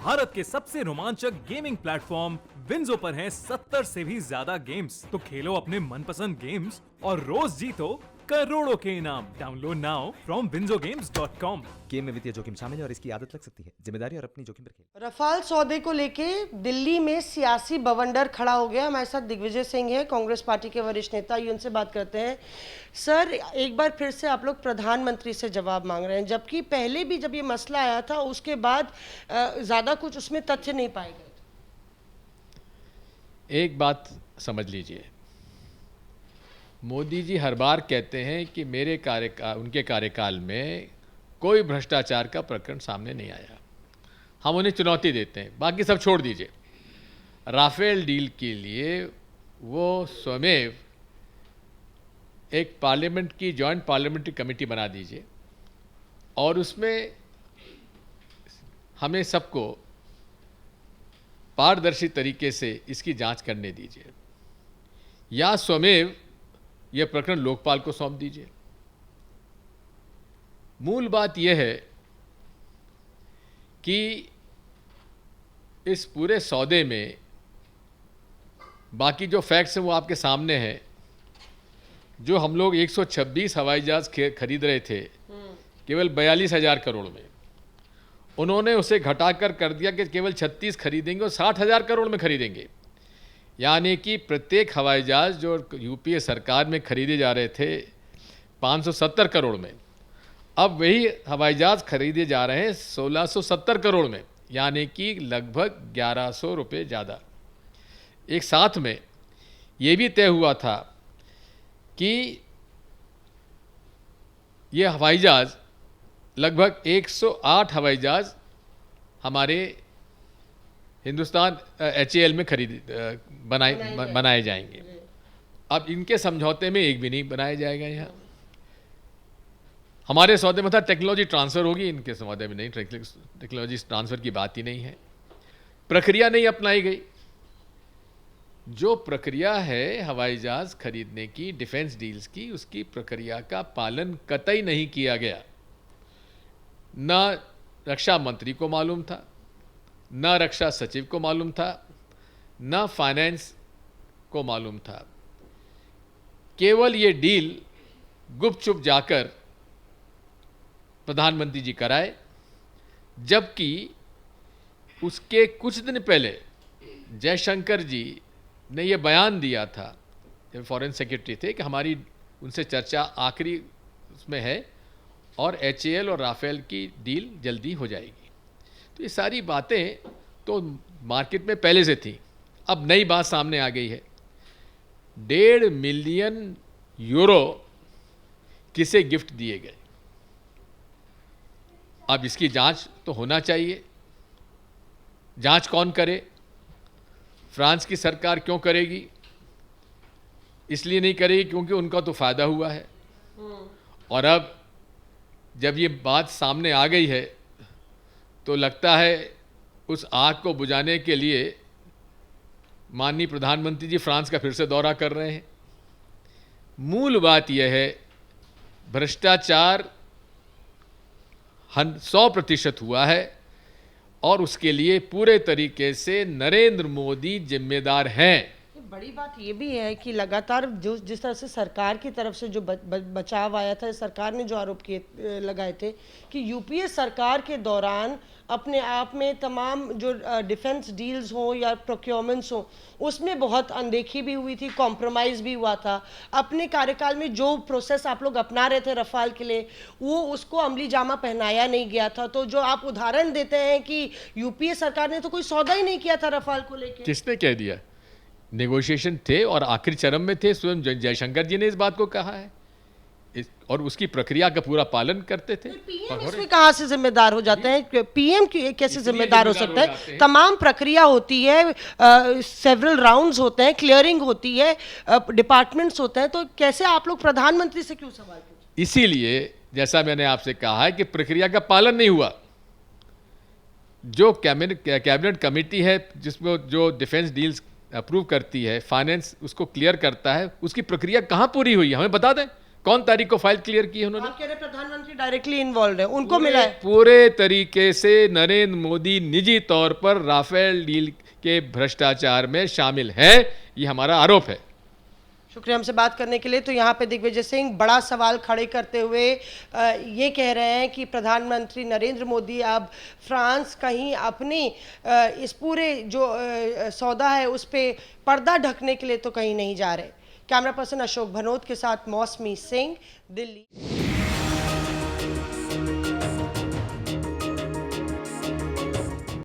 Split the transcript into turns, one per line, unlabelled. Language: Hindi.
भारत के सबसे रोमांचक गेमिंग प्लेटफॉर्म विंजो पर हैं 70 से भी ज्यादा गेम्स। तो खेलो अपने मनपसंद गेम्स और रोज जीतो करोड़ों के इनाम। Download now from winzogames.com।
Game में वित्तीय जोखिम शामिल है और इसकी आदत लग सकती है। जिम्मेदारी और अपनी जोखिम पर खेल।
रफाल सौदे को लेके दिल्ली में सियासी बवंडर खड़ा हो गया। हमारे साथ दिग्विजय सिंह है, कांग्रेस पार्टी के वरिष्ठ नेता। ये उनसे बात करते हैं। सर, एक बार फिर से आप लोग प्रधानमंत्री से जवाब मांग रहे हैं, जबकि पहले भी जब ये मसला आया था उसके बाद ज़्यादा कुछ उसमें तथ्य नहीं पाए गए।
एक बात समझ लीजिए, मोदी जी हर बार कहते हैं कि उनके कार्यकाल में कोई भ्रष्टाचार का प्रकरण सामने नहीं आया। हम उन्हें चुनौती देते हैं, बाकी सब छोड़ दीजिए। राफेल डील के लिए वो स्वमेव एक पार्लियामेंट की जॉइंट पार्लियामेंट्री कमेटी बना दीजिए और उसमें हमें सबको पारदर्शी तरीके से इसकी जांच करने दीजिए, या स्वमेव यह प्रकरण लोकपाल को सौंप दीजिए। मूल बात यह है कि इस पूरे सौदे में बाकी जो फैक्ट्स हैं वो आपके सामने हैं। जो हम लोग 126 हवाई जहाज खरीद रहे थे केवल 42,000 करोड़ में, उन्होंने उसे घटाकर कर दिया कि केवल 36 खरीदेंगे और 60,000 करोड़ में खरीदेंगे। यानी कि प्रत्येक हवाई जहाज जो यूपीए सरकार में खरीदे जा रहे थे 570 करोड़ में, अब वही हवाई जहाज खरीदे जा रहे हैं 1670 करोड़ में, यानी कि लगभग 1100 रुपये ज़्यादा। एक साथ में ये भी तय हुआ था कि ये हवाई जहाज लगभग 108 हवाई जहाज हमारे हिंदुस्तान HAL में बनाए जाएंगे। अब इनके समझौते में एक भी नहीं बनाया जाएगा। यहाँ हमारे सौदे में था टेक्नोलॉजी ट्रांसफ़र होगी, इनके सौदे में नहीं, टेक्नोलॉजी ट्रांसफ़र की बात ही नहीं है। प्रक्रिया नहीं अपनाई गई। जो प्रक्रिया है हवाई जहाज खरीदने की, डिफेंस डील्स की, उसकी प्रक्रिया का पालन कतई नहीं किया गया। न रक्षा मंत्री को मालूम था, न रक्षा सचिव को मालूम था, न फाइनेंस को मालूम था। केवल ये डील गुपचुप जाकर प्रधानमंत्री जी कराए, जबकि उसके कुछ दिन पहले जयशंकर जी ने यह बयान दिया था, जब फॉरेन सेक्रेटरी थे, कि हमारी उनसे चर्चा आखिरी उसमें है और HAL और राफेल की डील जल्दी हो जाएगी। तो ये सारी बातें तो मार्केट में पहले से थी। अब नई बात सामने आ गई है। 1.5 मिलियन यूरो किसे गिफ्ट दिए गए। अब इसकी जांच तो होना चाहिए। जांच कौन करे? फ्रांस की सरकार क्यों करेगी? इसलिए नहीं करेगी क्योंकि उनका तो फ़ायदा हुआ है। और अब जब ये बात सामने आ गई है तो लगता है उस आग को बुझाने के लिए माननीय प्रधानमंत्री जी फ्रांस का फिर से दौरा कर रहे हैं। मूल बात यह है, भ्रष्टाचार 100% हुआ है और उसके लिए पूरे तरीके से नरेंद्र मोदी जिम्मेदार हैं।
बड़ी बात ये भी है कि लगातार जिस तरह से सरकार की तरफ से जो बचाव आया था, सरकार ने जो आरोप किए लगाए थे कि यूपीए सरकार के दौरान अपने आप में तमाम जो डिफेंस डील्स हों या प्रोक्योरमेंट्स हों, उसमें बहुत अनदेखी भी हुई थी, कॉम्प्रोमाइज़ भी हुआ था। अपने कार्यकाल में जो प्रोसेस आप लोग अपना रहे थे रफाल के लिए, वो उसको अमली जामा पहनाया नहीं गया था। तो जो आप उदाहरण देते हैं कि यूपीए सरकार ने तो कोई सौदा ही नहीं किया था रफाल को लेकर।
किसने कह दिया? नेगोशिएशन थे और आखिरी चरण में थे। स्वयं जयशंकर जी ने इस बात को कहा है और उसकी प्रक्रिया का पूरा पालन करते थे।
पीएम इसमें कहाँ से जिम्मेदार हो जाते हैं? पीएम कैसे जिम्मेदार हो सकता है? तमाम प्रक्रिया होती है, सेवरल राउंड्स होते हैं, क्लियरिंग होती है, डिपार्टमेंट्स होते हैं, तो कैसे आप लोग प्रधानमंत्री से क्यों सवाल पूछते?
इसीलिए जैसा मैंने आपसे कहा है कि प्रक्रिया का पालन नहीं हुआ। जो कैबिनेट कमेटी है जिसमें जो डिफेंस डील्स अप्रूव करती है, फाइनेंस उसको क्लियर करता है, उसकी प्रक्रिया कहाँ पूरी हुई है? हमें बता दें। कौन तारीख को फाइल क्लियर की है उन्होंने?
आप कह रहे हैं प्रधानमंत्री डायरेक्टली इन्वॉल्व है, उनको मिला है।
पूरे तरीके से नरेंद्र मोदी निजी तौर पर राफेल डील के भ्रष्टाचार में शामिल है, ये हमारा आरोप है।
शुक्रिया हमसे बात करने के लिए। तो यहाँ पे दिग्विजय सिंह बड़ा सवाल खड़े करते हुए ये कह रहे हैं कि प्रधानमंत्री नरेंद्र मोदी अब फ्रांस कहीं अपनी इस पूरे जो सौदा है उस पे पर्दा ढकने के लिए तो कहीं नहीं जा रहे। कैमरा पर्सन अशोक भनोत के साथ मौसमी सिंह, दिल्ली।